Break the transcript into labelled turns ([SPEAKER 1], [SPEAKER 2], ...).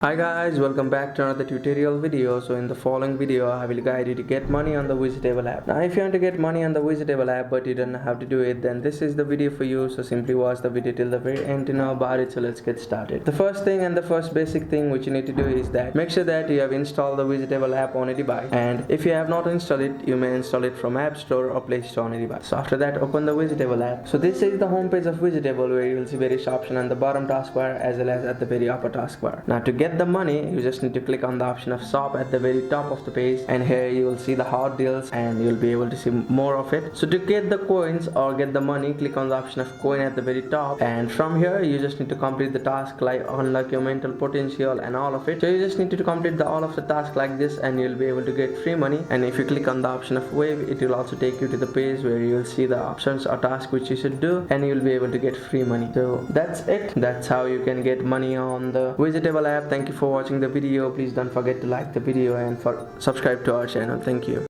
[SPEAKER 1] Hi guys, welcome back to another tutorial video. So in the following video I will guide you to get money on the Widgetable app. Now if you want to get money on the Widgetable app but you don't know how to do it, then this is the video for you. So simply watch the video till the very end to know about it. So let's get started. The first thing and the first basic thing which you need to do is that make sure that you have installed the Widgetable app on a device, and if you have not installed it, you may install it from App Store or Play Store on a device. So after that, open the Widgetable app. So this is the home page of Widgetable, where you will see various options on the bottom taskbar as well as at the very upper taskbar. Now to get the money, you just need to click on the option of shop at the very top of the page, and here you will see the hot deals and you'll be able to see more of it. So to get the coins or get the money, click on the option of coin at the very top, and from here you just need to complete the task like unlock your mental potential and all of it. So you just need to complete all of the task like this and you'll be able to get free money. And if you click on the option of wave, it will also take you to the page where you will see the options or task which you should do, and you'll be able to get free money. So that's it. That's how you can get money on the Widgetable app. Thank you for watching the video. Please don't forget to like the video and subscribe to our channel. Thank you.